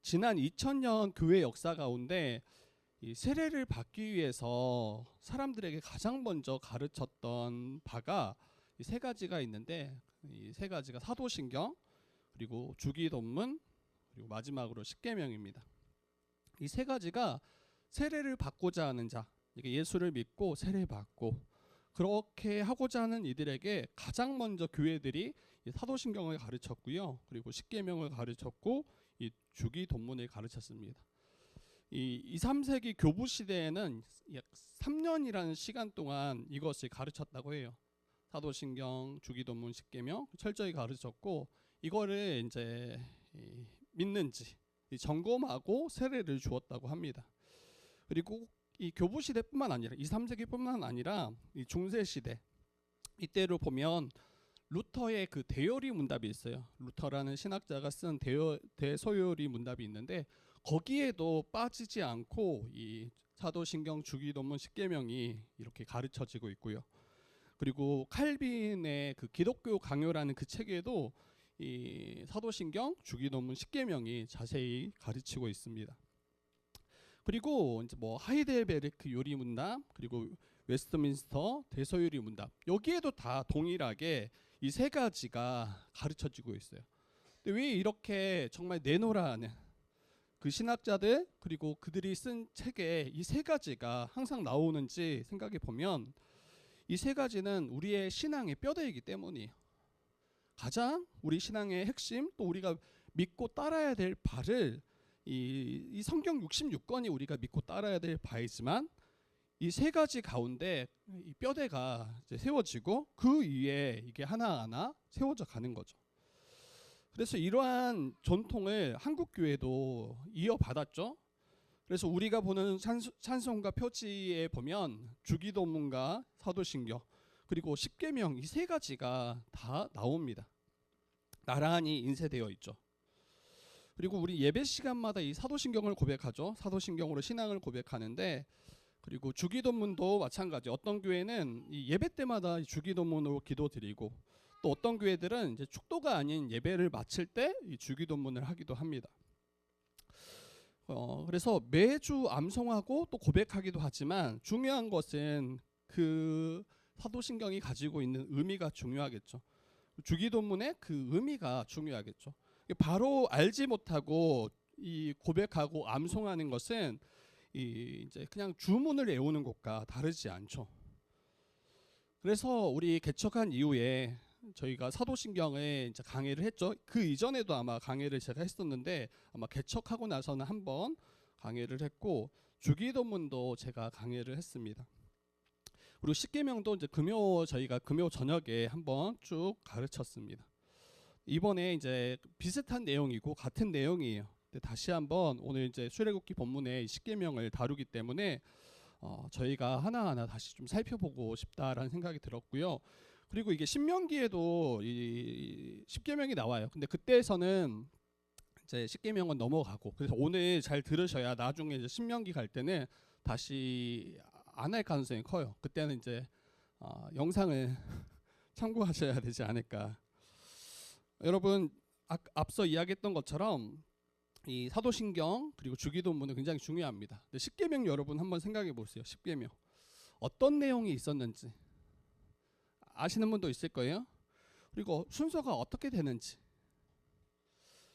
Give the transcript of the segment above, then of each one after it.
지난 2000년 교회 역사 가운데 이 세례를 받기 위해서 사람들에게 가장 먼저 가르쳤던 바가 이 세 가지가 있는데, 이 세 가지가 사도신경, 그리고 주기도문, 그리고 마지막으로 십계명입니다. 이 세 가지가 세례를 받고자 하는 자, 이게 예수를 믿고 세례받고 그렇게 하고자 하는 이들에게 가장 먼저 교회들이 이 사도신경을 가르쳤고요, 그리고 십계명을 가르쳤고 이 주기도문을 가르쳤습니다. 이 2, 3세기 교부 시대에는 약 3년이라는 시간 동안 이것을 가르쳤다고 해요. 사도신경, 주기도문, 십계명 철저히 가르쳤고, 이거를 이제 믿는지 점검하고 세례를 주었다고 합니다. 그리고 이 교부 시대뿐만 아니라 2, 3세기뿐만 아니라 이 중세 시대, 이때로 보면 루터의 그 대요리 문답이 있어요. 루터라는 신학자가 쓴 대소요리 문답이 있는데, 거기에도 빠지지 않고 이 사도신경, 주기도문, 십계명이 이렇게 가르쳐지고 있고요. 그리고 칼빈의 그 기독교 강요라는 그 책에도 이 사도신경, 주기도문, 십계명이 자세히 가르치고 있습니다. 그리고 이제 뭐 하이델베르크 요리 문답, 그리고 웨스트민스터 대소요리 문답, 여기에도 다 동일하게 이 세 가지가 가르쳐지고 있어요. 근데 왜 이렇게 정말 내노라하는 그 신학자들, 그리고 그들이 쓴 책에 이 세 가지가 항상 나오는지 생각해 보면, 이 세 가지는 우리의 신앙의 뼈대이기 때문이에요. 가장 우리 신앙의 핵심, 또 우리가 믿고 따라야 될 바를 이 성경 66권이 우리가 믿고 따라야 될 바이지만, 이 세 가지 가운데 이 뼈대가 이제 세워지고 그 위에 이게 하나하나 세워져 가는 거죠. 그래서 이러한 전통을 한국 교회도 이어받았죠. 그래서 우리가 보는 찬송가 표지에 보면 주기도문과 사도신경, 그리고 십계명, 이 세 가지가 다 나옵니다. 나란히 인쇄되어 있죠. 그리고 우리 예배 시간마다 이 사도신경을 고백하죠. 사도신경으로 신앙을 고백하는데, 그리고 주기도문도 마찬가지. 어떤 교회는 이 예배 때마다 주기도문으로 기도드리고, 또 어떤 교회들은 이제 축도가 아닌 예배를 마칠 때 이 주기도문을 하기도 합니다. 그래서 매주 암송하고 또 고백하기도 하지만, 중요한 것은 그 사도신경이 가지고 있는 의미가 중요하겠죠. 주기도문의 그 의미가 중요하겠죠. 바로 알지 못하고 이 고백하고 암송하는 것은 이제 그냥 주문을 외우는 것과 다르지 않죠. 그래서 우리 개척한 이후에 저희가 사도신경에 이제 강의를 했죠. 그 이전에도 아마 강의를 제가 했었는데, 아마 개척하고 나서는 한번 강의를 했고, 주기도문도 제가 강의를 했습니다. 그리고 십계명도 이제 저희가 금요 저녁에 한번 쭉 가르쳤습니다. 이번에 이제 비슷한 내용이고 같은 내용이에요. 근데 다시 한번 오늘 이제 출애굽기 본문의 십계명을 다루기 때문에 저희가 하나하나 다시 좀 살펴보고 싶다라는 생각이 들었고요. 그리고 이게 신명기에도 이 십계명이 나와요. 근데 그때에서는 이제 십계명은 넘어가고, 그래서 오늘 잘 들으셔야 나중에 이제 신명기 갈 때는 다시 안 할 가능성이 커요. 그때는 이제 영상을 참고하셔야 되지 않을까. 여러분, 앞서 이야기했던 것처럼 이 사도신경 그리고 주기도문은 굉장히 중요합니다. 근데 십계명 여러분 한번 생각해 보세요. 십계명 어떤 내용이 있었는지 아시는 분도 있을 거예요. 그리고 순서가 어떻게 되는지,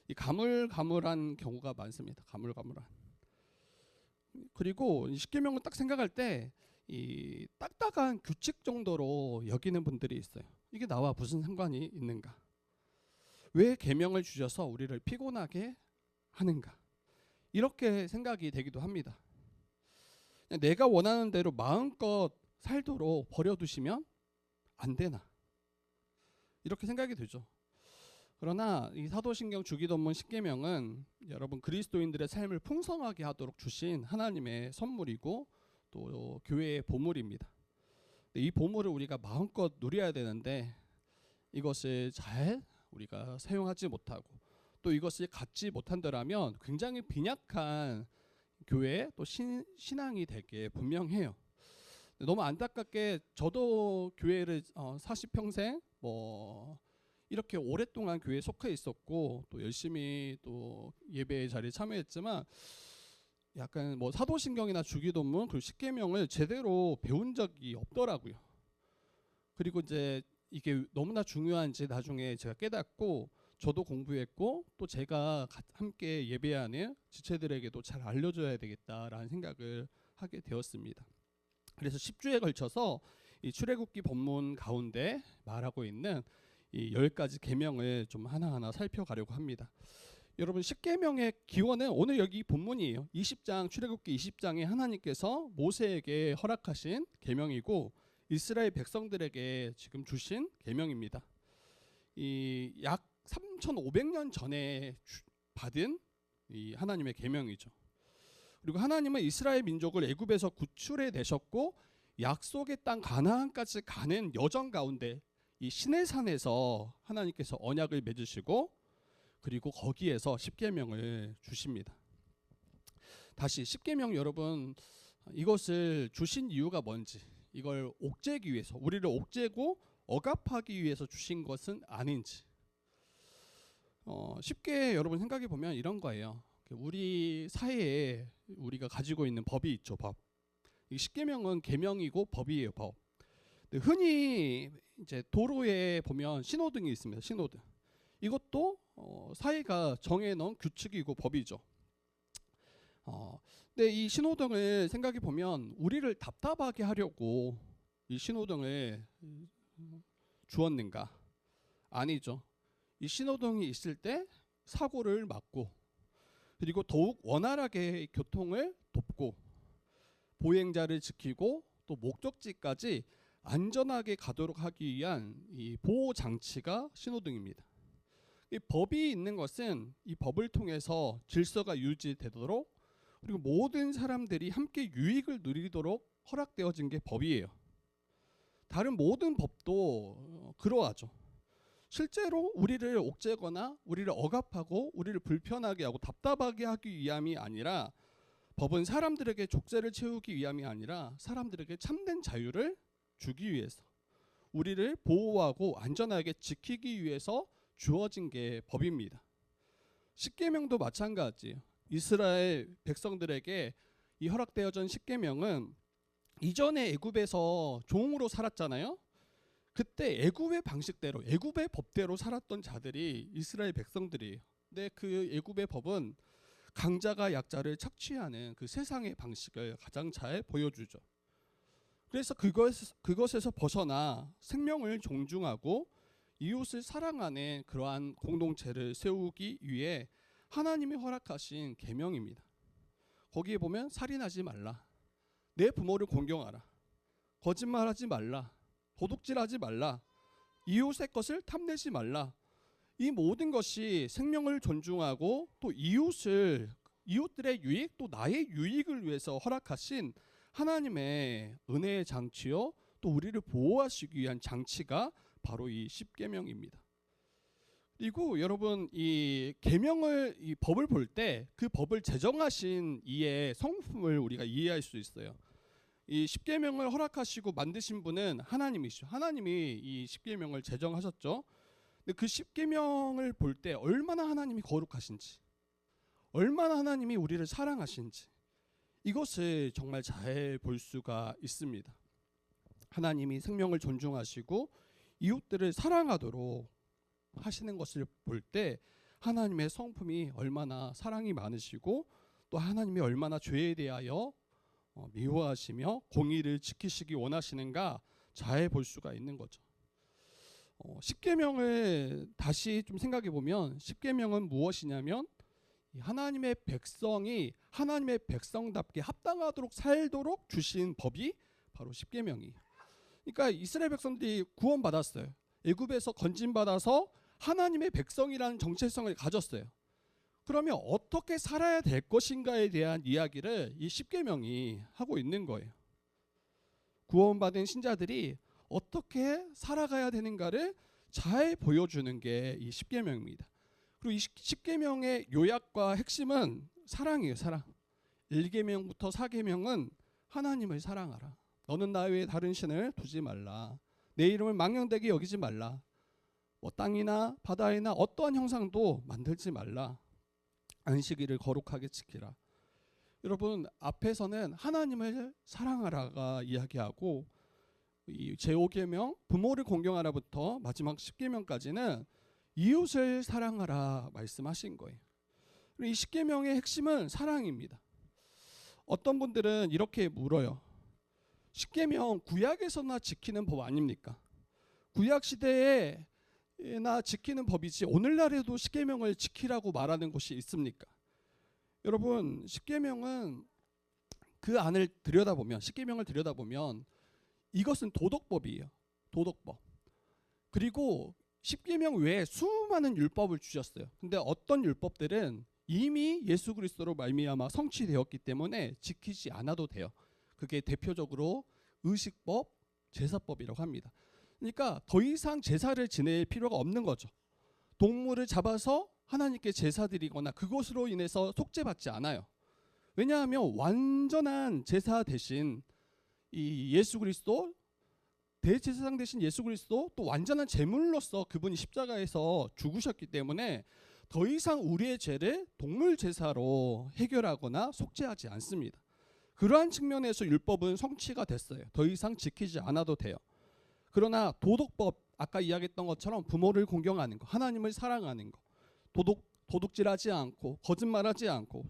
이 가물가물한 경우가 많습니다. 가물가물한. 그리고 이 십계명을 딱 생각할 때 이 딱딱한 규칙 정도로 여기는 분들이 있어요. 이게 나와 무슨 상관이 있는가? 왜 계명을 주셔서 우리를 피곤하게 하는가? 이렇게 생각이 되기도 합니다. 내가 원하는 대로 마음껏 살도록 버려두시면 안 되나? 이렇게 생각이 되죠. 그러나 이 사도신경, 주기도문, 십계명은 여러분 그리스도인들의 삶을 풍성하게 하도록 주신 하나님의 선물이고 또 교회의 보물입니다. 이 보물을 우리가 마음껏 누려야 되는데, 이것을 잘 우리가 사용하지 못하고 또 이것을 갖지 못한다라면 굉장히 빈약한 교회, 또 신앙이 되게 분명해요. 너무 안타깝게 저도 교회를 40평생 뭐 이렇게 오랫동안 교회에 속해 있었고 또 열심히 또 예배 자리에 참여했지만 약간 뭐 사도신경이나 주기도문 그리고 십계명을 제대로 배운 적이 없더라고요. 그리고 이제 이게 너무나 중요한지 나중에 제가 깨닫고 저도 공부했고 또 제가 함께 예배하는 지체들에게도 잘 알려줘야 되겠다라는 생각을 하게 되었습니다. 그래서 10주에 걸쳐서 이 출애굽기 본문 가운데 말하고 있는 이 10가지 계명을 좀 하나하나 살펴가려고 합니다. 여러분, 십계명의 기원은 오늘 여기 본문이에요. 20장 출애굽기 20장에 하나님께서 모세에게 허락하신 계명이고 이스라엘 백성들에게 지금 주신 계명입니다. 이 약 3,500년 전에 받은 이 하나님의 계명이죠. 그리고 하나님은 이스라엘 민족을 애굽에서 구출해 내셨고 약속의 땅 가나안까지 가는 여정 가운데 이 시내산에서 하나님께서 언약을 맺으시고 그리고 거기에서 십계명을 주십니다. 다시 십계명, 여러분, 이것을 주신 이유가 뭔지, 이걸 옥죄기 위해서, 우리를 옥죄고 억압하기 위해서 주신 것은 아닌지, 쉽게 여러분 생각해 보면 이런 거예요. 우리 사회에 우리가 가지고 있는 법이 있죠. 법. 이 십계명은 계명이고 법이에요. 법. 흔히 이제 도로에 보면 신호등이 있습니다. 신호등. 이것도 사회가 정해놓은 규칙이고 법이죠. 근데 이 신호등을 생각해 보면 우리를 답답하게 하려고 이 신호등을 주었는가? 아니죠. 이 신호등이 있을 때 사고를 막고 그리고 더욱 원활하게 교통을 돕고 보행자를 지키고 또 목적지까지 안전하게 가도록 하기 위한 이 보호 장치가 신호등입니다. 이 법이 있는 것은 이 법을 통해서 질서가 유지되도록 그리고 모든 사람들이 함께 유익을 누리도록 허락되어진 게 법이에요. 다른 모든 법도 그러하죠. 실제로 우리를 옥죄거나 우리를 억압하고 우리를 불편하게 하고 답답하게 하기 위함이 아니라, 법은 사람들에게 족쇄를 채우기 위함이 아니라 사람들에게 참된 자유를 주기 위해서, 우리를 보호하고 안전하게 지키기 위해서 주어진 게 법입니다. 십계명도 마찬가지예요. 이스라엘 백성들에게 이 허락되어진 십계명은 이전에 애굽에서 종으로 살았잖아요. 그때 애굽의 방식대로, 애굽의 법대로 살았던 자들이 이스라엘 백성들이에요. 근데 그 애굽의 법은 강자가 약자를 착취하는 그 세상의 방식을 가장 잘 보여주죠. 그래서 그것에서 벗어나 생명을 존중하고 이웃을 사랑하는 그러한 공동체를 세우기 위해 하나님이 허락하신 계명입니다. 거기에 보면 살인하지 말라, 내 부모를 공경하라, 거짓말하지 말라, 도둑질하지 말라, 이웃의 것을 탐내지 말라. 이 모든 것이 생명을 존중하고 또 이웃들의 유익 또 나의 유익을 위해서 허락하신 하나님의 은혜의 장치요, 또 우리를 보호하시기 위한 장치가 바로 이 십계명입니다. 그리고 여러분, 이 계명을, 이 법을 볼 때 그 법을 제정하신 이의 성품을 우리가 이해할 수 있어요. 이 십계명을 허락하시고 만드신 분은 하나님이시죠. 하나님이 이 십계명을 제정하셨죠. 근데 그 십계명을 볼 때 얼마나 하나님이 거룩하신지, 얼마나 하나님이 우리를 사랑하신지, 이것을 정말 잘 볼 수가 있습니다. 하나님이 생명을 존중하시고 이웃들을 사랑하도록 하시는 것을 볼 때 하나님의 성품이 얼마나 사랑이 많으시고 또 하나님이 얼마나 죄에 대하여 미워하시며 공의를 지키시기 원하시는가 잘 볼 수가 있는 거죠. 십계명을 다시 좀 생각해 보면 십계명은 무엇이냐면 하나님의 백성이 하나님의 백성답게 합당하도록 살도록 주신 법이 바로 십계명이에요. 그러니까 이스라엘 백성들이 구원받았어요. 애굽에서 건진받아서 하나님의 백성이라는 정체성을 가졌어요. 그러면 어떻게 살아야 될 것인가에 대한 이야기를 이 십계명이 하고 있는 거예요. 구원받은 신자들이 어떻게 살아가야 되는가를 잘 보여주는 게 이 십계명입니다. 그리고 이 십계명의 요약과 핵심은 사랑이에요. 사랑. 1계명부터 4계명은 하나님을 사랑하라, 너는 나 외에 다른 신을 두지 말라, 내 이름을 망령되게 여기지 말라, 뭐 땅이나 바다이나 어떠한 형상도 만들지 말라. 안식일을 거룩하게 지키라. 여러분, 앞에서는 하나님을 사랑하라가 이야기하고 이 제5계명 부모를 공경하라부터 마지막 10계명까지는 이웃을 사랑하라 말씀하신 거예요. 이 10계명의 핵심은 사랑입니다. 어떤 분들은 이렇게 물어요. 10계명 구약에서나 지키는 법 아닙니까? 구약 시대에나 지키는 법이지 오늘날에도 10계명을 지키라고 말하는 곳이 있습니까? 여러분, 10계명은 그 안을 들여다보면 10계명을 들여다보면 이것은 도덕법이에요. 도덕법. 그리고 10계명 외에 수많은 율법을 주셨어요. 근데 어떤 율법들은 이미 예수 그리스도로 말미암아 성취되었기 때문에 지키지 않아도 돼요. 그게 대표적으로 의식법, 제사법이라고 합니다. 그러니까 더 이상 제사를 지낼 필요가 없는 거죠. 동물을 잡아서 하나님께 제사 드리거나 그것으로 인해서 속죄받지 않아요. 왜냐하면 완전한 제사 대신 이 예수 그리스도, 대제사장 대신 예수 그리스도, 또 완전한 제물로서 그분이 십자가에서 죽으셨기 때문에 더 이상 우리의 죄를 동물 제사로 해결하거나 속죄하지 않습니다. 그러한 측면에서 율법은 성취가 됐어요. 더 이상 지키지 않아도 돼요. 그러나 도덕법, 아까 이야기했던 것처럼 부모를 공경하는 거, 하나님을 사랑하는 거, 도둑질하지 않고 거짓말하지 않고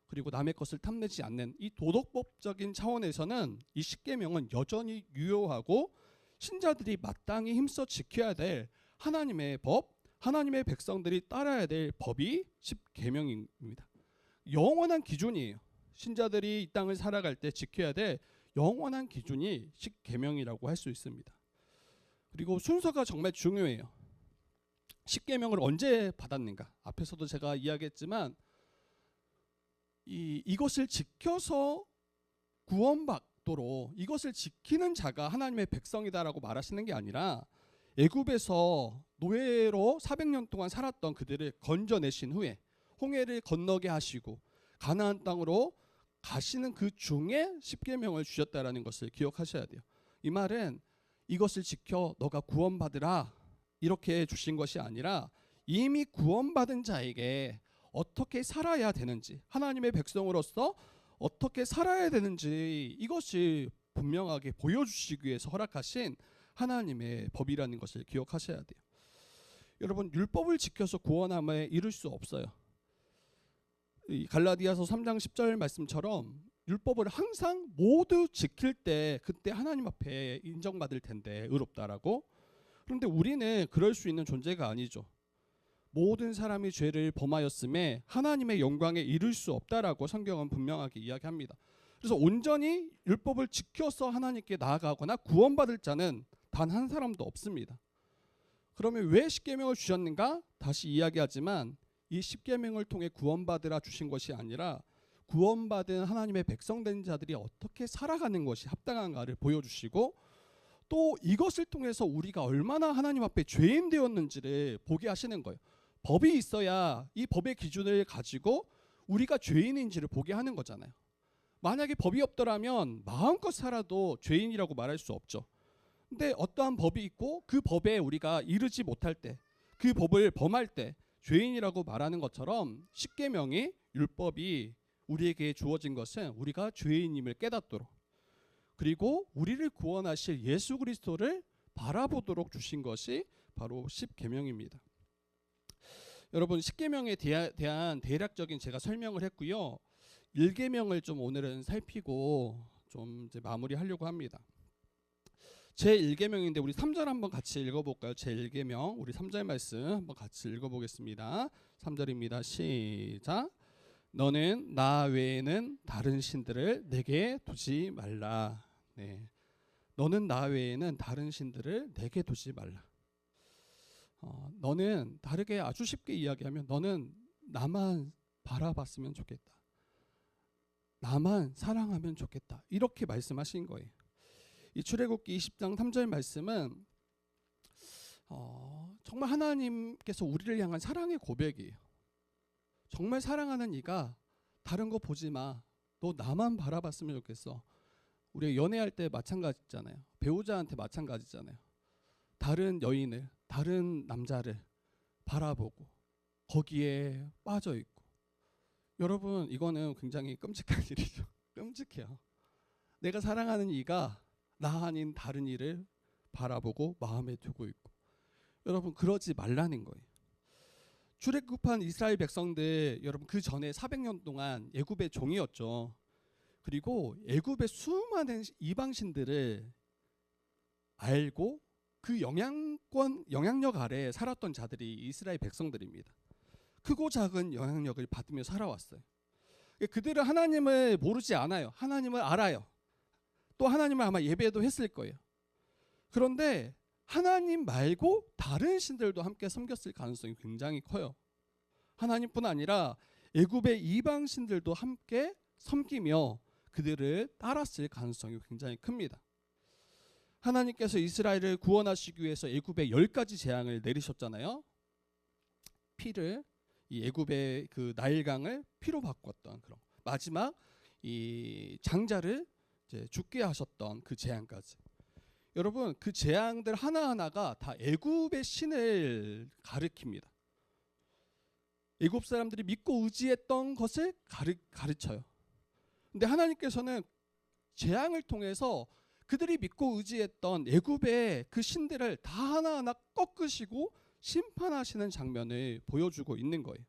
그리고 남의 것을 탐내지 않는 이 도덕법적인 차원에서는 이 10계명은 여전히 유효하고 신자들이 마땅히 힘써 지켜야 될 하나님의 법, 하나님의 백성들이 따라야 될 법이 10계명입니다. 영원한 기준이에요. 신자들이 이 땅을 살아갈 때 지켜야 될 영원한 기준이 10계명이라고 할 수 있습니다. 그리고 순서가 정말 중요해요. 10계명을 언제 받았는가? 앞에서도 제가 이야기했지만 이것을 지켜서 구원받도록 이것을 지키는 자가 하나님의 백성이다라고 말하시는 게 아니라 애굽에서 노예로 400년 동안 살았던 그들을 건져내신 후에 홍해를 건너게 하시고 가나안 땅으로 가시는 그 중에 10계명을 주셨다라는 것을 기억하셔야 돼요. 이 말은 이것을 지켜 너가 구원받으라 이렇게 주신 것이 아니라 이미 구원받은 자에게 어떻게 살아야 되는지, 하나님의 백성으로서 어떻게 살아야 되는지 이것이 분명하게 보여주시기 위해서 허락하신 하나님의 법이라는 것을 기억하셔야 돼요. 여러분, 율법을 지켜서 구원함에 이를 수 없어요. 이 갈라디아서 3장 10절 말씀처럼 율법을 항상 모두 지킬 때 그때 하나님 앞에 인정받을 텐데 의롭다라고. 그런데 우리는 그럴 수 있는 존재가 아니죠. 모든 사람이 죄를 범하였음에 하나님의 영광에 이를 수 없다라고 성경은 분명하게 이야기합니다. 그래서 온전히 율법을 지켜서 하나님께 나아가거나 구원받을 자는 단 한 사람도 없습니다. 그러면 왜 10계명을 주셨는가? 다시 이야기하지만 이 10계명을 통해 구원받으라 주신 것이 아니라 구원받은 하나님의 백성된 자들이 어떻게 살아가는 것이 합당한가를 보여주시고 또 이것을 통해서 우리가 얼마나 하나님 앞에 죄인 되었는지를 보게 하시는 거예요. 법이 있어야 이 법의 기준을 가지고 우리가 죄인인지를 보게 하는 거잖아요. 만약에 법이 없더라면 마음껏 살아도 죄인이라고 말할 수 없죠. 근데 어떠한 법이 있고 그 법에 우리가 이르지 못할 때, 그 법을 범할 때 죄인이라고 말하는 것처럼 10계명이 율법이 우리에게 주어진 것은 우리가 죄인임을 깨닫도록, 그리고 우리를 구원하실 예수 그리스도를 바라보도록 주신 것이 바로 10계명입니다. 여러분, 10계명에 대한 대략적인 제가 설명을 했고요. 1계명을 좀 오늘은 살피고 좀 이제 마무리하려고 합니다. 제 1계명인데 우리 3절 한번 같이 읽어볼까요? 제 1계명 우리 3절 말씀 한번 같이 읽어보겠습니다. 3절입니다. 시작. 너는 나 외에는 다른 신들을 내게 두지 말라. 네. 너는 나 외에는 다른 신들을 내게 두지 말라. 너는 다르게 아주 쉽게 이야기하면 너는 나만 바라봤으면 좋겠다. 나만 사랑하면 좋겠다. 이렇게 말씀하신 거예요. 이 출애굽기 20장 3절 말씀은 정말 하나님께서 우리를 향한 사랑의 고백이에요. 정말 사랑하는 이가 다른 거 보지 마. 너 나만 바라봤으면 좋겠어. 우리 연애할 때 마찬가지잖아요. 배우자한테 마찬가지잖아요. 다른 여인을, 다른 남자를 바라보고 거기에 빠져 있고, 여러분 이거는 굉장히 끔찍한 일이죠. 끔찍해요. 내가 사랑하는 이가 나 아닌 다른 이를 바라보고 마음에 두고 있고, 여러분 그러지 말라는 거예요. 출애굽한 이스라엘 백성들, 여러분 그 전에 400년 동안 애굽의 종이었죠. 그리고 애굽의 수많은 이방신들을 알고 그 영향력 아래 살았던 자들이 이스라엘 백성들입니다. 크고 작은 영향력을 받으며 살아왔어요. 그들은 하나님을 모르지 않아요. 하나님을 알아요. 또 하나님을 아마 예배도 했을 거예요. 그런데 하나님 말고 다른 신들도 함께 섬겼을 가능성이 굉장히 커요. 하나님뿐 아니라 애굽의 이방 신들도 함께 섬기며 그들을 따랐을 가능성이 굉장히 큽니다. 하나님께서 이스라엘을 구원하시기 위해서 애굽에 10가지 재앙을 내리셨잖아요. 피를, 이 애굽의 그 나일강을 피로 바꿨던 그런, 마지막 이 장자를 이제 죽게 하셨던 그 재앙까지. 여러분 그 재앙들 하나하나가 다 애굽의 신을 가리킵니다. 애굽 사람들이 믿고 의지했던 것을 가르쳐요. 근데 하나님께서는 재앙을 통해서 그들이 믿고 의지했던 애굽의 그 신들을 다 하나하나 꺾으시고 심판하시는 장면을 보여주고 있는 거예요.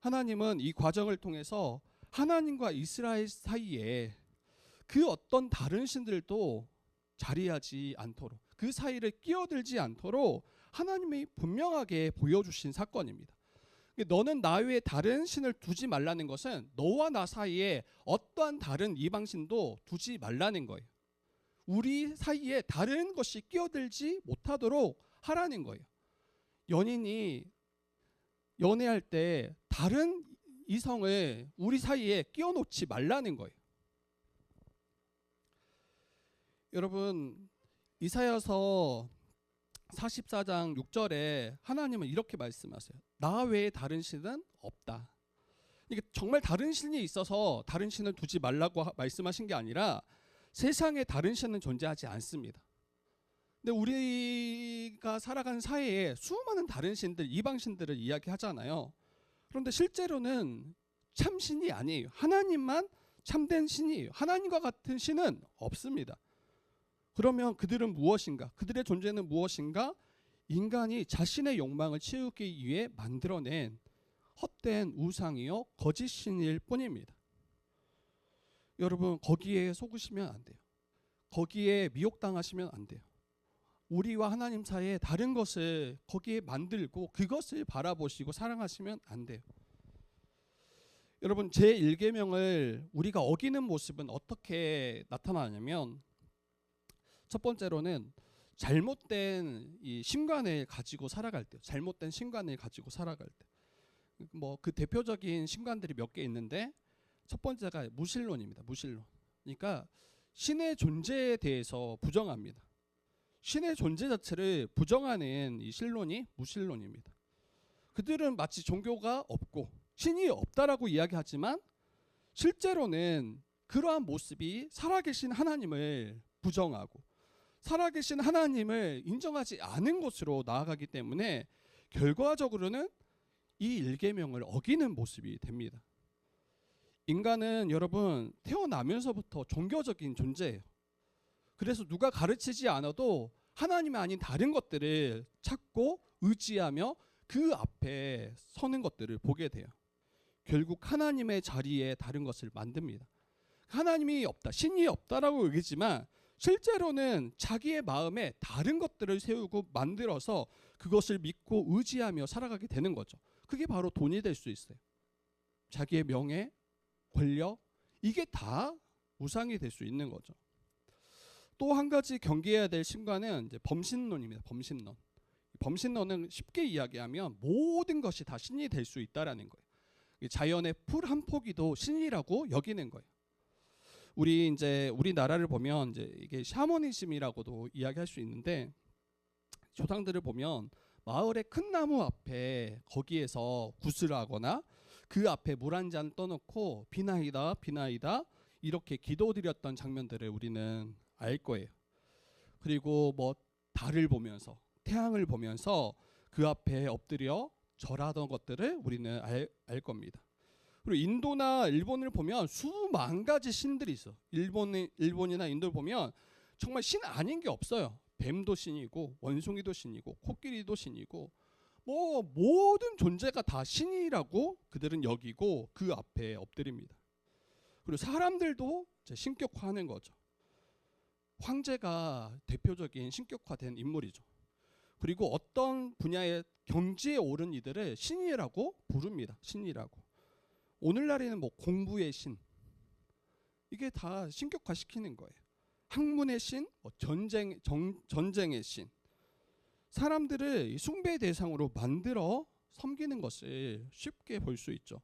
하나님은 이 과정을 통해서 하나님과 이스라엘 사이에 그 어떤 다른 신들도 자리하지 않도록, 그 사이를 끼어들지 않도록 하나님이 분명하게 보여주신 사건입니다. 너는 나 외에 다른 신을 두지 말라는 것은 너와 나 사이에 어떠한 다른 이방신도 두지 말라는 거예요. 우리 사이에 다른 것이 끼어들지 못하도록 하라는 거예요. 연인이 연애할 때 다른 이성을 우리 사이에 끼워놓지 말라는 거예요. 여러분 이사야서 44장 6절에 하나님은 이렇게 말씀하세요. 나 외에 다른 신은 없다. 이게 정말 다른 신이 있어서 다른 신을 두지 말라고 말씀하신 게 아니라 세상에 다른 신은 존재하지 않습니다. 근데 우리가 살아가는 사회에 수많은 다른 신들, 이방 신들을 이야기하잖아요. 그런데 실제로는 참 신이 아니에요. 하나님만 참된 신이에요. 하나님과 같은 신은 없습니다. 그러면 그들은 무엇인가? 그들의 존재는 무엇인가? 인간이 자신의 욕망을 채우기 위해 만들어낸 헛된 우상이요 거짓 신일 뿐입니다. 여러분 거기에 속으시면 안 돼요. 거기에 미혹당하시면 안 돼요. 우리와 하나님 사이에 다른 것을 거기에 만들고 그것을 바라보시고 사랑하시면 안 돼요. 여러분 제1계명을 우리가 어기는 모습은 어떻게 나타나냐면, 첫 번째로는 잘못된 이 신관을 가지고 살아갈 때, 잘못된 신관을 가지고 살아갈 때, 뭐 그 대표적인 신관들이 몇 개 있는데, 첫 번째가 무신론입니다. 무신론. 그러니까 신의 존재에 대해서 부정합니다. 신의 존재 자체를 부정하는 이 신론이 무신론입니다. 그들은 마치 종교가 없고 신이 없다라고 이야기하지만 실제로는 그러한 모습이 살아계신 하나님을 부정하고 살아계신 하나님을 인정하지 않은 곳으로 나아가기 때문에 결과적으로는 이 1계명을 어기는 모습이 됩니다. 인간은 여러분 태어나면서부터 종교적인 존재예요. 그래서 누가 가르치지 않아도 하나님이 아닌 다른 것들을 찾고 의지하며 그 앞에 서는 것들을 보게 돼요. 결국 하나님의 자리에 다른 것을 만듭니다. 하나님이 없다, 신이 없다라고 얘기지만 실제로는 자기의 마음에 다른 것들을 세우고 만들어서 그것을 믿고 의지하며 살아가게 되는 거죠. 그게 바로 돈이 될 수 있어요. 자기의 명예, 권력, 이게 다 우상이 될 수 있는 거죠. 또 한 가지 경계해야 될 신과는 이제 범신론입니다. 범신론. 범신론은 쉽게 이야기하면 모든 것이 다 신이 될 수 있다라는 거예요. 자연의 풀 한 포기도 신이라고 여기는 거예요. 우리나라를 보면 이제 이게 샤머니즘이라고도 이야기할 수 있는데, 조상들을 보면 마을의 큰 나무 앞에 거기에서 구슬을 하거나 그 앞에 물 한 잔 떠놓고 비나이다 비나이다 이렇게 기도드렸던 장면들을 우리는 알 거예요. 그리고 뭐 달을 보면서 태양을 보면서 그 앞에 엎드려 절하던 것들을 우리는 알 겁니다. 그리고 인도나 일본을 보면 수만 가지 신들이 있어. 일본이나 인도를 보면 정말 신 아닌 게 없어요. 뱀도 신이고 원숭이도 신이고 코끼리도 신이고 뭐 모든 존재가 다 신이라고 그들은 여기고 그 앞에 엎드립니다. 그리고 사람들도 신격화하는 거죠. 황제가 대표적인 신격화된 인물이죠. 그리고 어떤 분야의 경지에 오른 이들을 신이라고 부릅니다. 신이라고. 오늘날에는 뭐 공부의 신, 이게 다 신격화시키는 거예요. 학문의 신, 전쟁의 신. 사람들을 숭배의 대상으로 만들어 섬기는 것을 쉽게 볼 수 있죠.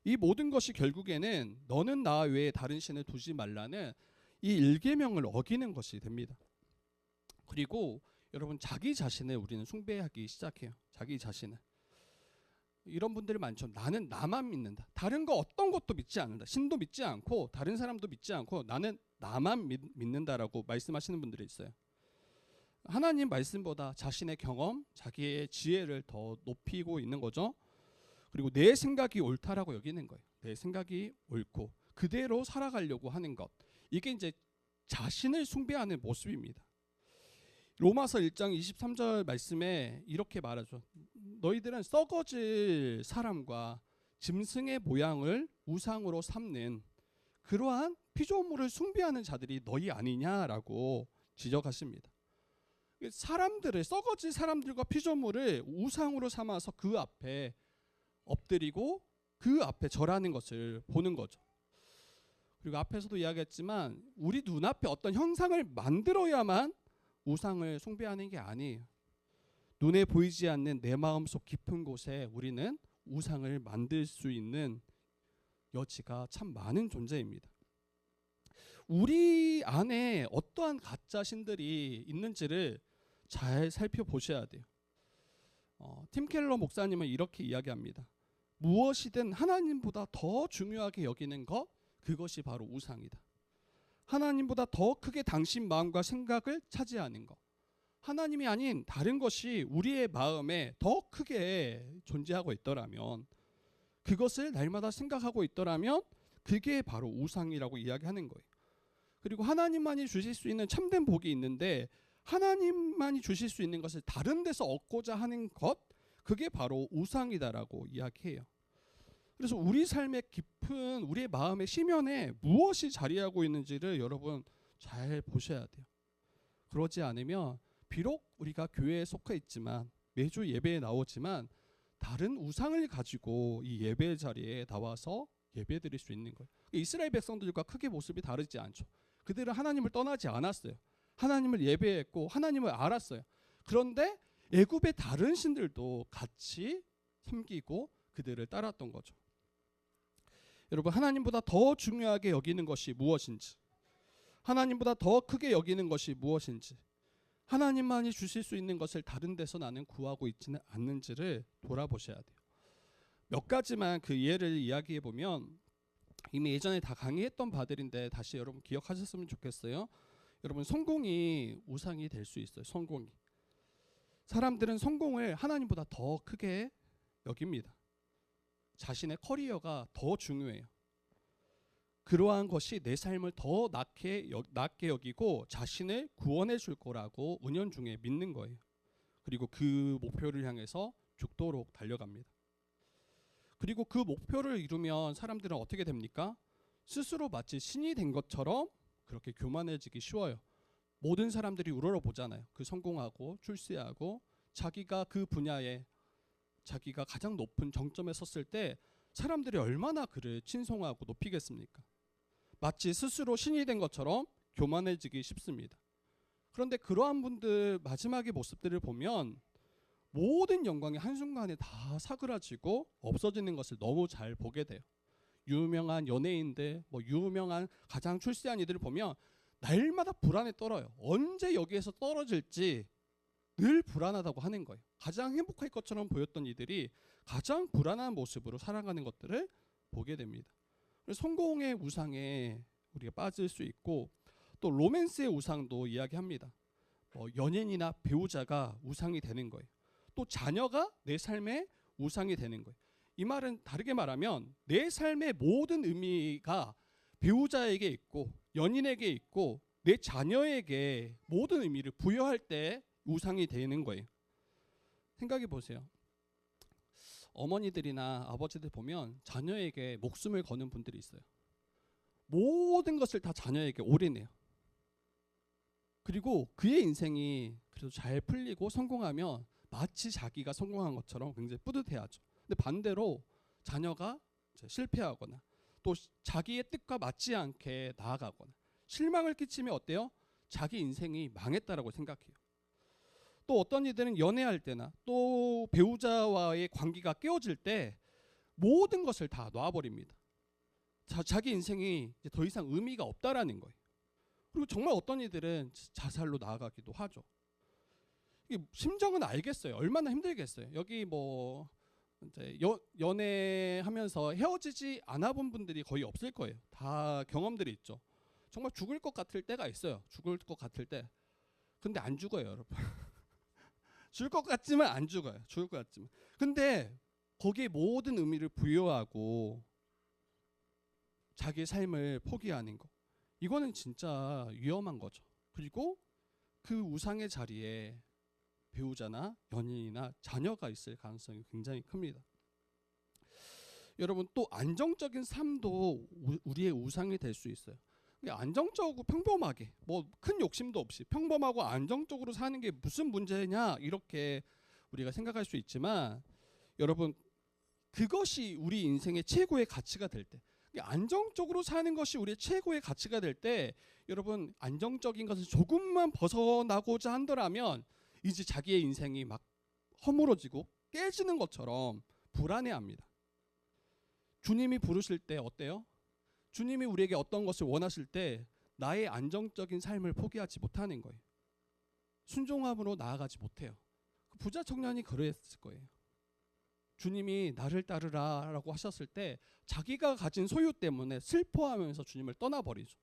이 모든 것이 결국에는 너는 나 외에 다른 신을 두지 말라는 이 일계명을 어기는 것이 됩니다. 그리고 여러분, 자기 자신을 우리는 숭배하기 시작해요. 자기 자신을. 이런 분들이 많죠. 나는 나만 믿는다. 다른 거 어떤 것도 믿지 않는다. 신도 믿지 않고 다른 사람도 믿지 않고 나는 나만 믿는다라고 말씀하시는 분들이 있어요. 하나님 말씀보다 자신의 경험, 자기의 지혜를 더 높이고 있는 거죠. 그리고 내 생각이 옳다라고 여기는 거예요. 내 생각이 옳고 그대로 살아가려고 하는 것. 이게 이제 자신을 숭배하는 모습입니다. 로마서 1장 23절 말씀에 이렇게 말하죠. 너희들은 썩어질 사람과 짐승의 모양을 우상으로 삼는 그러한 피조물을 숭배하는 자들이 너희 아니냐라고 지적하십니다. 사람들을, 썩어질 사람들과 피조물을 우상으로 삼아서 그 앞에 엎드리고 그 앞에 절하는 것을 보는 거죠. 그리고 앞에서도 이야기했지만 우리 눈앞에 어떤 형상을 만들어야만 우상을 숭배하는 게 아니에요. 눈에 보이지 않는 내 마음속 깊은 곳에 우리는 우상을 만들 수 있는 여지가 참 많은 존재입니다. 우리 안에 어떠한 가짜 신들이 있는지를 잘 살펴보셔야 돼요. 팀 켈러 목사님은 이렇게 이야기합니다. 무엇이든 하나님보다 더 중요하게 여기는 것, 그것이 바로 우상이다. 하나님보다 더 크게 당신 마음과 생각을 차지하는 것, 하나님이 아닌 다른 것이 우리의 마음에 더 크게 존재하고 있더라면, 그것을 날마다 생각하고 있더라면 그게 바로 우상이라고 이야기하는 거예요. 그리고 하나님만이 주실 수 있는 참된 복이 있는데 하나님만이 주실 수 있는 것을 다른 데서 얻고자 하는 것, 그게 바로 우상이다라고 이야기해요. 그래서 우리 삶의 깊은 우리의 마음의 심연에 무엇이 자리하고 있는지를 여러분 잘 보셔야 돼요. 그러지 않으면 비록 우리가 교회에 속해 있지만 매주 예배에 나오지만 다른 우상을 가지고 이 예배 자리에 나와서 예배 드릴 수 있는 거예요. 이스라엘 백성들과 크게 모습이 다르지 않죠. 그들은 하나님을 떠나지 않았어요. 하나님을 예배했고 하나님을 알았어요. 그런데 애굽의 다른 신들도 같이 섬기고 그들을 따랐던 거죠. 여러분, 하나님보다 더 중요하게 여기는 것이 무엇인지, 하나님보다 더 크게 여기는 것이 무엇인지, 하나님만이 주실 수 있는 것을 다른 데서 나는 구하고 있지는 않는지를 돌아보셔야 돼요. 몇 가지만 그 예를 이야기해 보면, 이미 예전에 다 강의했던 바들인데 다시 여러분 기억하셨으면 좋겠어요. 여러분, 성공이 우상이 될 수 있어요. 성공이. 사람들은 성공을 하나님보다 더 크게 여깁니다. 자신의 커리어가 더 중요해요. 그러한 것이 내 삶을 더 낮게 여기고 자신을 구원해 줄 거라고 은연중에 믿는 거예요. 그리고 그 목표를 향해서 죽도록 달려갑니다. 그리고 그 목표를 이루면 사람들은 어떻게 됩니까? 스스로 마치 신이 된 것처럼 그렇게 교만해지기 쉬워요. 모든 사람들이 우러러보잖아요. 그 성공하고 출세하고 자기가 그 분야에 자기가 가장 높은 정점에 섰을 때 사람들이 얼마나 그를 칭송하고 높이겠습니까? 마치 스스로 신이 된 것처럼 교만해지기 쉽습니다. 그런데 그러한 분들 마지막의 모습들을 보면 모든 영광이 한순간에 다 사그라지고 없어지는 것을 너무 잘 보게 돼요. 유명한 연예인들, 유명한 가장 출세한 이들을 보면 날마다 불안에 떨어요. 언제 여기에서 떨어질지 늘 불안하다고 하는 거예요. 가장 행복할 것처럼 보였던 이들이 가장 불안한 모습으로 살아가는 것들을 보게 됩니다. 그래서 성공의 우상에 우리가 빠질 수 있고, 또 로맨스의 우상도 이야기합니다. 연인이나 배우자가 우상이 되는 거예요. 또 자녀가 내 삶의 우상이 되는 거예요. 이 말은 다르게 말하면 내 삶의 모든 의미가 배우자에게 있고 연인에게 있고 내 자녀에게 모든 의미를 부여할 때 우상이 되는 거예요. 생각해 보세요. 어머니들이나 아버지들 보면 자녀에게 목숨을 거는 분들이 있어요. 모든 것을 다 자녀에게 올인해요. 그리고 그의 인생이 그래도 잘 풀리고 성공하면 마치 자기가 성공한 것처럼 굉장히 뿌듯해하죠. 근데 반대로 자녀가 실패하거나 또 자기의 뜻과 맞지 않게 나아가거나 실망을 끼치면 어때요? 자기 인생이 망했다라고 생각해요. 또 어떤 이들은 연애할 때나 또 배우자와의 관계가 깨어질 때 모든 것을 다 놔버립니다. 자기 인생이 이제 더 이상 의미가 없다라는 거예요. 그리고 정말 어떤 이들은 자살로 나아가기도 하죠. 이게 심정은 알겠어요. 얼마나 힘들겠어요. 여기 뭐 이제 연애하면서 헤어지지 않아 본 분들이 거의 없을 거예요. 다 경험들이 있죠. 정말 죽을 것 같을 때가 있어요. 죽을 것 같을 때. 근데 안 죽어요, 여러분. 죽을 것 같지만 안 죽어요. 죽을 것 같지만. 근데 거기에 모든 의미를 부여하고 자기의 삶을 포기하는 거. 이거는 진짜 위험한 거죠. 그리고 그 우상의 자리에 배우자나 연인이나 자녀가 있을 가능성이 굉장히 큽니다. 여러분 또 안정적인 삶도 우리의 우상이 될 수 있어요. 안정적이고 평범하게 뭐 큰 욕심도 없이 평범하고 안정적으로 사는 게 무슨 문제냐 이렇게 우리가 생각할 수 있지만 여러분 그것이 우리 인생의 최고의 가치가 될 때 안정적으로 사는 것이 우리의 최고의 가치가 될 때 여러분 안정적인 것을 조금만 벗어나고자 한다면 이제 자기의 인생이 막 허물어지고 깨지는 것처럼 불안해합니다. 주님이 부르실 때 어때요? 주님이 우리에게 어떤 것을 원하실 때 나의 안정적인 삶을 포기하지 못하는 거예요. 순종함으로 나아가지 못해요. 부자 청년이 그랬을 거예요. 주님이 나를 따르라 라고 하셨을 때 자기가 가진 소유 때문에 슬퍼하면서 주님을 떠나버리죠.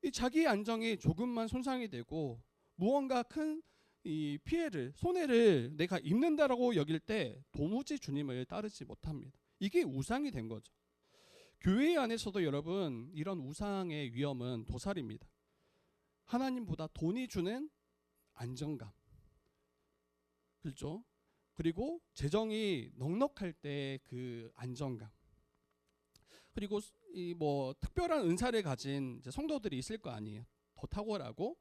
이 자기의 안정이 조금만 손상이 되고 무언가 큰 이 피해를 손해를 내가 입는다라고 여길 때 도무지 주님을 따르지 못합니다. 이게 우상이 된 거죠. 교회 안에서도 여러분 이런 우상의 위험은 도살입니다. 하나님보다 돈이 주는 안정감, 그렇죠? 그리고 재정이 넉넉할 때 그 안정감, 그리고 이 뭐 특별한 은사를 가진 이제 성도들이 있을 거 아니에요. 더 탁월하고.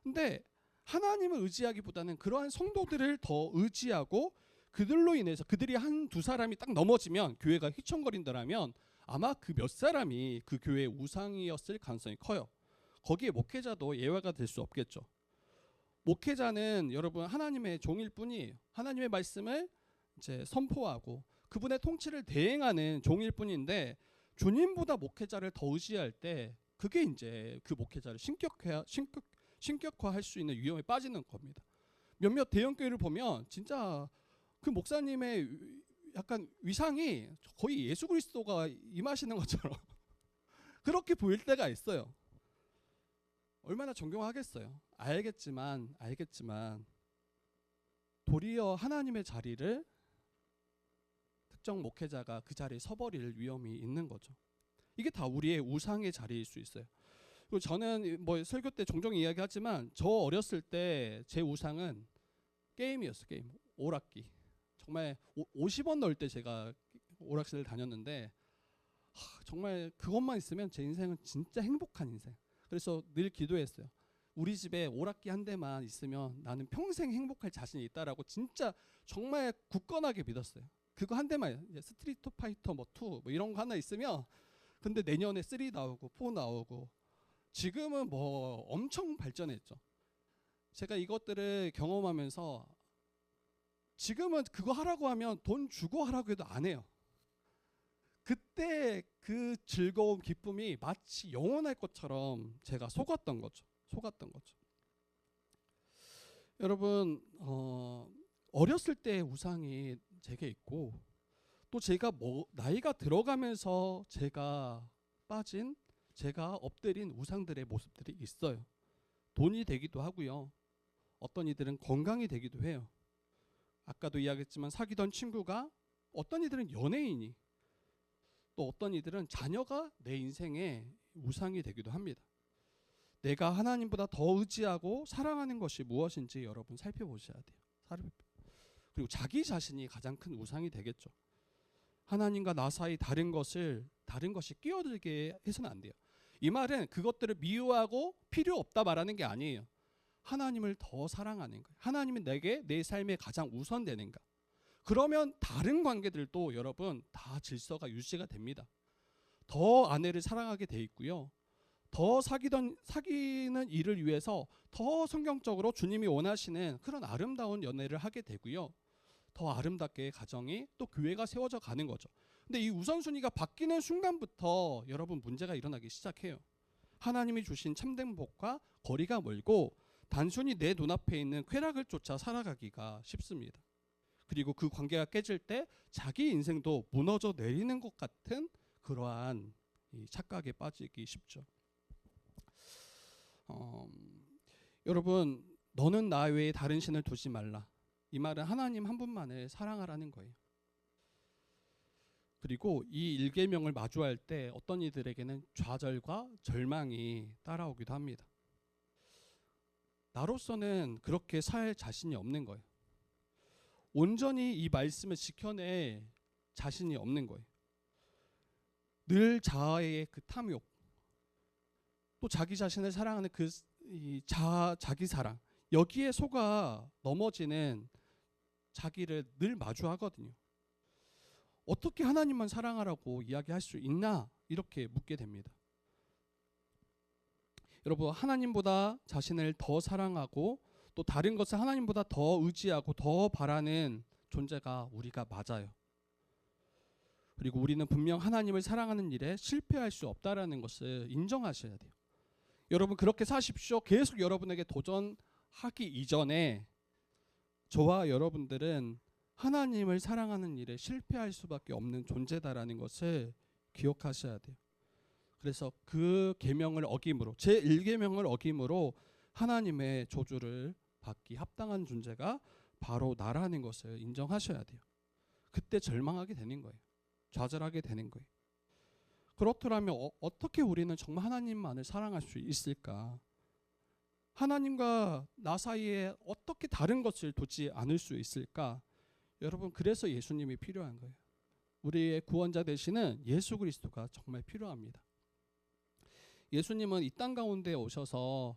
근데 하나님을 의지하기보다는 그러한 성도들을 더 의지하고 그들로 인해서 그들이 한두 사람이 딱 넘어지면 교회가 휘청거린다라면 아마 그 몇 사람이 그 교회의 우상이었을 가능성이 커요. 거기에 목회자도 예외가 될 수 없겠죠. 목회자는 여러분 하나님의 종일 뿐이에요. 하나님의 말씀을 이제 선포하고 그분의 통치를 대행하는 종일 뿐인데 주님보다 목회자를 더 의지할 때 그게 이제 그 목회자를 신격화할 수 있는 위험에 빠지는 겁니다. 몇몇 대형교회를 보면 진짜 그 목사님의 약간 위상이 거의 예수 그리스도가 임하시는 것처럼 그렇게 보일 때가 있어요. 얼마나 존경하겠어요. 알겠지만 도리어 하나님의 자리를 특정 목회자가 그 자리에 서버릴 위험이 있는 거죠. 이게 다 우리의 우상의 자리일 수 있어요. 그리고 저는 뭐 설교 때 종종 이야기하지만 저 어렸을 때 제 우상은 게임이었어요. 게임. 오락기. 정말 50원 넣을 때 제가 오락실을 다녔는데 정말 그것만 있으면 제 인생은 진짜 행복한 인생. 그래서 늘 기도했어요. 우리 집에 오락기 한 대만 있으면 나는 평생 행복할 자신이 있다라고 진짜 정말 굳건하게 믿었어요. 그거 한 대만 스트리트 파이터 뭐 2 뭐 이런 거 하나 있으면 근데 내년에 3 나오고 4 나오고 지금은 뭐 엄청 발전했죠. 제가 이것들을 경험하면서 지금은 그거 하라고 하면 돈 주고 하라고 해도 안 해요. 그때 그 즐거움, 기쁨이 마치 영원할 것처럼 제가 속았던 거죠. 여러분 어렸을 때 우상이 제게 있고 또 제가 나이가 들어가면서 제가 엎드린 우상들의 모습들이 있어요. 돈이 되기도 하고요. 어떤 이들은 건강이 되기도 해요. 아까도 이야기했지만 사귀던 친구가, 어떤 이들은 연예인이, 또 어떤 이들은 자녀가 내 인생의 우상이 되기도 합니다. 내가 하나님보다 더 의지하고 사랑하는 것이 무엇인지 여러분 살펴보셔야 돼요. 그리고 자기 자신이 가장 큰 우상이 되겠죠. 하나님과 나 사이 다른 것이 끼어들게 해서는 안 돼요. 이 말은 그것들을 미워하고 필요 없다 말하는 게 아니에요. 하나님을 더 사랑하는 거예요. 하나님이 내게 내 삶에 가장 우선되는가. 그러면 다른 관계들도 여러분 다 질서가 유지가 됩니다. 더 아내를 사랑하게 돼 있고요. 더 사귀는 일을 위해서 더 성경적으로 주님이 원하시는 그런 아름다운 연애를 하게 되고요. 더 아름답게 가정이 또 교회가 세워져 가는 거죠. 근데 이 우선순위가 바뀌는 순간부터 여러분 문제가 일어나기 시작해요. 하나님이 주신 참된 복과 거리가 멀고 단순히 내 눈앞에 있는 쾌락을 쫓아 살아가기가 쉽습니다. 그리고 그 관계가 깨질 때 자기 인생도 무너져 내리는 것 같은 그러한 이 착각에 빠지기 쉽죠. 여러분, 너는 나 외에 다른 신을 두지 말라. 이 말은 하나님 한 분만을 사랑하라는 거예요. 그리고 이 일계명을 마주할 때 어떤 이들에게는 좌절과 절망이 따라오기도 합니다. 나로서는 그렇게 살 자신이 없는 거예요. 온전히 이 말씀을 지켜낼 자신이 없는 거예요. 늘 자아의 그 탐욕, 또 자기 자신을 사랑하는 자기 사랑, 여기에 속아 넘어지는 자기를 늘 마주하거든요. 어떻게 하나님만 사랑하라고 이야기할 수 있나? 이렇게 묻게 됩니다. 여러분, 하나님보다 자신을 더 사랑하고 또 다른 것을 하나님보다 더 의지하고 더 바라는 존재가 우리가 맞아요. 그리고 우리는 분명 하나님을 사랑하는 일에 실패할 수 없다라는 것을 인정하셔야 돼요. 여러분, 그렇게 사십시오. 계속 여러분에게 도전하기 이전에 저와 여러분들은 하나님을 사랑하는 일에 실패할 수밖에 없는 존재다라는 것을 기억하셔야 돼요. 그래서 그 계명을 어김으로, 제1계명을 어김으로 하나님의 저주를 받기 합당한 존재가 바로 나라는 것을 인정하셔야 돼요. 그때 절망하게 되는 거예요. 좌절하게 되는 거예요. 그렇더라면 어떻게 우리는 정말 하나님만을 사랑할 수 있을까? 하나님과 나 사이에 어떻게 다른 것을 두지 않을 수 있을까? 여러분, 그래서 예수님이 필요한 거예요. 우리의 구원자 되시는 예수 그리스도가 정말 필요합니다. 예수님은 이 땅 가운데 오셔서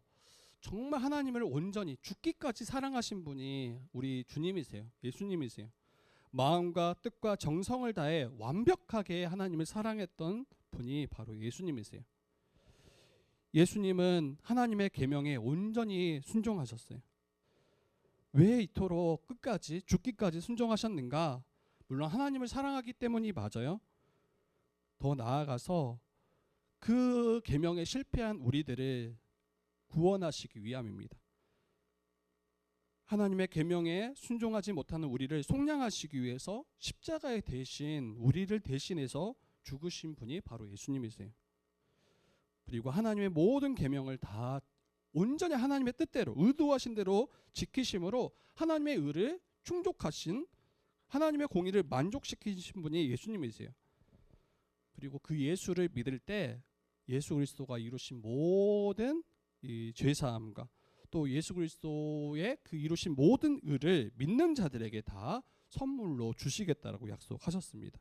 정말 하나님을 온전히 죽기까지 사랑하신 분이 우리 주님이세요. 예수님이세요. 마음과 뜻과 정성을 다해 완벽하게 하나님을 사랑했던 분이 바로 예수님이세요. 예수님은 하나님의 계명에 온전히 순종하셨어요. 왜 이토록 끝까지 죽기까지 순종하셨는가? 물론 하나님을 사랑하기 때문이 맞아요. 더 나아가서 그 계명에 실패한 우리들을 구원하시기 위함입니다. 하나님의 계명에 순종하지 못하는 우리를 속량하시기 위해서 십자가에 대신 우리를 대신해서 죽으신 분이 바로 예수님이세요. 그리고 하나님의 모든 계명을 다 온전히 하나님의 뜻대로 의도하신 대로 지키심으로 하나님의 의를 충족하신, 하나님의 공의를 만족시키신 분이 예수님이세요. 그리고 그 예수를 믿을 때 예수 그리스도가 이루신 모든 이 죄사함과 또 예수 그리스도의 그 이루신 모든 의를 믿는 자들에게 다 선물로 주시겠다라고 약속하셨습니다.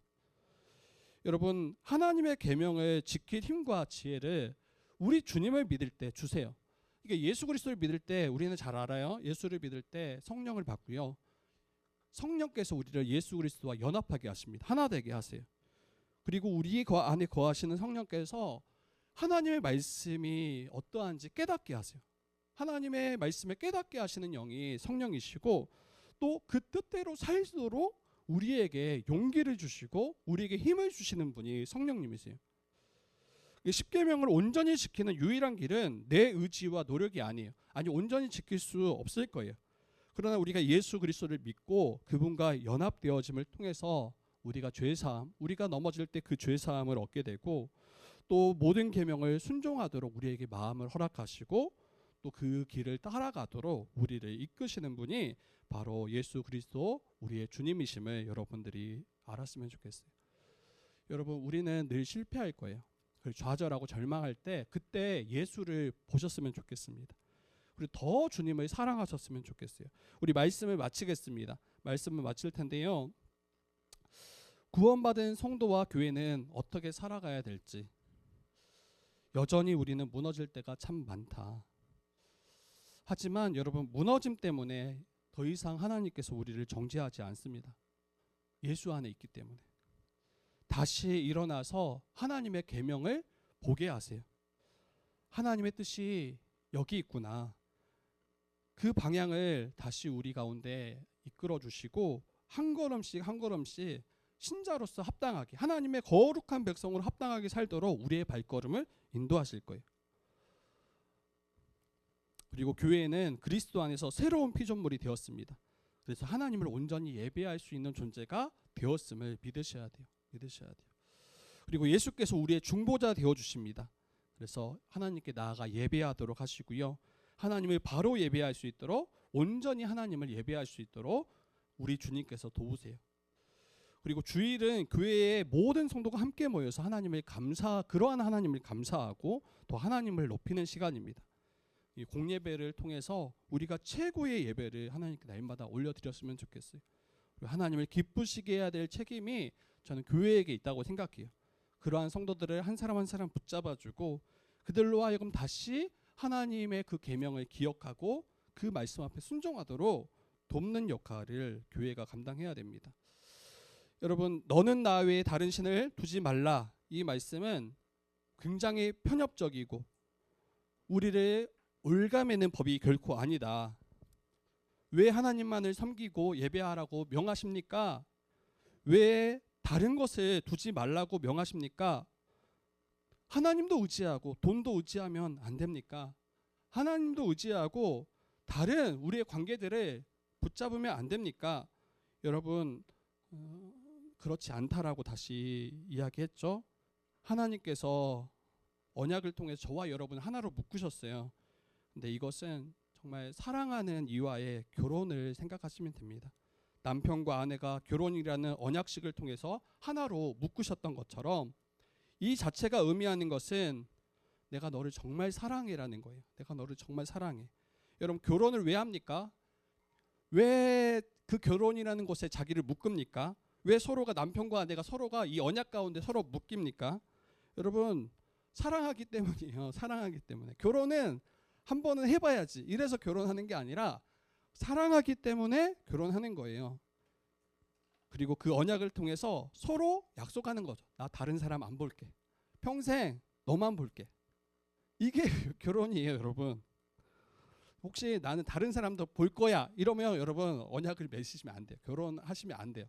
여러분, 하나님의 계명을 지킬 힘과 지혜를 우리 주님을 믿을 때 주세요. 이게 예수 그리스도를 믿을 때 우리는 잘 알아요. 예수를 믿을 때 성령을 받고요. 성령께서 우리를 예수 그리스도와 연합하게 하십니다. 하나 되게 하세요. 그리고 우리 안에 거하시는 성령께서 하나님의 말씀이 어떠한지 깨닫게 하세요. 하나님의 말씀을 깨닫게 하시는 영이 성령이시고 또 그 뜻대로 살도록 우리에게 용기를 주시고 우리에게 힘을 주시는 분이 성령님이세요. 십계명을 온전히 지키는 유일한 길은 내 의지와 노력이 아니에요. 아니, 온전히 지킬 수 없을 거예요. 그러나 우리가 예수 그리스도를 믿고 그분과 연합되어짐을 통해서 우리가 죄사함, 우리가 넘어질 때 그 죄사함을 얻게 되고 또 모든 계명을 순종하도록 우리에게 마음을 허락하시고 또 그 길을 따라가도록 우리를 이끄시는 분이 바로 예수 그리스도 우리의 주님이심을 여러분들이 알았으면 좋겠어요. 여러분, 우리는 늘 실패할 거예요. 좌절하고 절망할 때 그때 예수를 보셨으면 좋겠습니다. 그리고 더 주님을 사랑하셨으면 좋겠어요. 우리 말씀을 마치겠습니다. 말씀을 마칠 텐데요. 구원받은 성도와 교회는 어떻게 살아가야 될지, 여전히 우리는 무너질 때가 참 많다. 하지만 여러분, 무너짐 때문에 더 이상 하나님께서 우리를 정죄하지 않습니다. 예수 안에 있기 때문에. 다시 일어나서 하나님의 계명을 보게 하세요. 하나님의 뜻이 여기 있구나. 그 방향을 다시 우리 가운데 이끌어 주시고 한 걸음씩 한 걸음씩 신자로서 합당하게, 하나님의 거룩한 백성으로 합당하게 살도록 우리의 발걸음을 인도하실 거예요. 그리고 교회는 그리스도 안에서 새로운 피조물이 되었습니다. 그래서 하나님을 온전히 예배할 수 있는 존재가 되었음을 믿으셔야 돼요. 그리고 예수께서 우리의 중보자 되어 주십니다. 그래서 하나님께 나아가 예배하도록 하시고요. 하나님을 바로 예배할 수 있도록, 온전히 하나님을 예배할 수 있도록 우리 주님께서 도우세요. 그리고 주일은 교회의 모든 성도가 함께 모여서 그러한 하나님을 감사하고 또 하나님을 높이는 시간입니다. 이 공예배를 통해서 우리가 최고의 예배를 하나님께 날마다 올려드렸으면 좋겠어요. 하나님을 기쁘시게 해야 될 책임이 저는 교회에게 있다고 생각해요. 그러한 성도들을 한 사람 한 사람 붙잡아주고 그들로 하여금 다시 하나님의 그 계명을 기억하고 그 말씀 앞에 순종하도록 돕는 역할을 교회가 감당해야 됩니다. 여러분, 너는 나 외에 다른 신을 두지 말라, 이 말씀은 굉장히 편협적이고 우리를 올가매는 법이 결코 아니다. 왜 하나님만을 섬기고 예배하라고 명하십니까? 왜 다른 것을 두지 말라고 명하십니까? 하나님도 의지하고 돈도 의지하면 안 됩니까? 하나님도 의지하고 다른 우리의 관계들을 붙잡으면 안 됩니까? 여러분, 그렇지 않다라고 다시 이야기했죠. 하나님께서 언약을 통해 저와 여러분 하나로 묶으셨어요. 근데 이것은 정말 사랑하는 이와의 결혼을 생각하시면 됩니다. 남편과 아내가 결혼이라는 언약식을 통해서 하나로 묶으셨던 것처럼 이 자체가 의미하는 것은 내가 너를 정말 사랑해라는 거예요. 내가 너를 정말 사랑해. 여러분, 결혼을 왜 합니까? 왜 그 결혼이라는 곳에 자기를 묶습니까? 왜 서로가, 남편과 아내가 서로가 이 언약 가운데 서로 묶입니까? 여러분, 사랑하기 때문이에요. 사랑하기 때문에. 결혼은 한 번은 해봐야지, 이래서 결혼하는 게 아니라 사랑하기 때문에 결혼하는 거예요. 그리고 그 언약을 통해서 서로 약속하는 거죠. 나 다른 사람 안 볼게. 평생 너만 볼게. 이게 결혼이에요, 여러분. 혹시 나는 다른 사람도 볼 거야 이러면 여러분 언약을 맺으시면 안 돼요. 결혼하시면 안 돼요.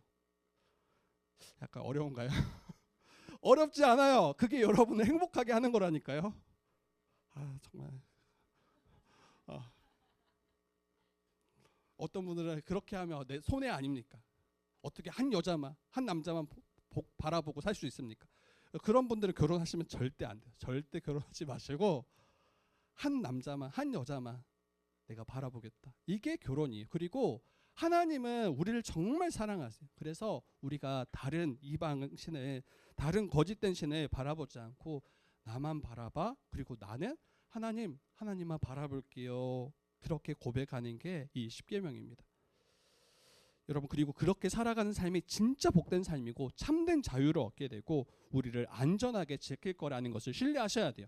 약간 어려운가요? 어렵지 않아요. 그게 여러분을 행복하게 하는 거라니까요. 정말. 어떤 분들은 그렇게 하면 내 손해 아닙니까? 어떻게 한 여자만, 한 남자만 바라보고 살 수 있습니까? 그런 분들은 결혼하시면 절대 안 돼요. 절대 결혼하지 마시고 한 남자만, 한 여자만 내가 바라보겠다. 이게 결혼이에요. 그리고 하나님은 우리를 정말 사랑하세요. 그래서 우리가 다른 이방 신을, 다른 거짓된 신을 바라보지 않고 나만 바라봐. 그리고 나는 하나님만 바라볼게요. 그렇게 고백하는 게 이 십계명입니다. 여러분, 그리고 그렇게 살아가는 삶이 진짜 복된 삶이고 참된 자유를 얻게 되고 우리를 안전하게 지킬 거라는 것을 신뢰하셔야 돼요.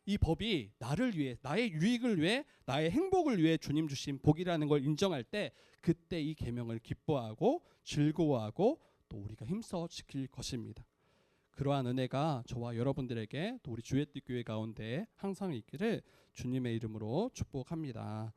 이 법이 나를 위해, 나의 유익을 위해, 나의 행복을 위해 주님 주신 복이라는 걸 인정할 때 그때 이 계명을 기뻐하고 즐거워하고 또 우리가 힘써 지킬 것입니다. 그러한 은혜가 저와 여러분들에게 또 우리 주의 뜻 교회 가운데 항상 있기를 주님의 이름으로 축복합니다.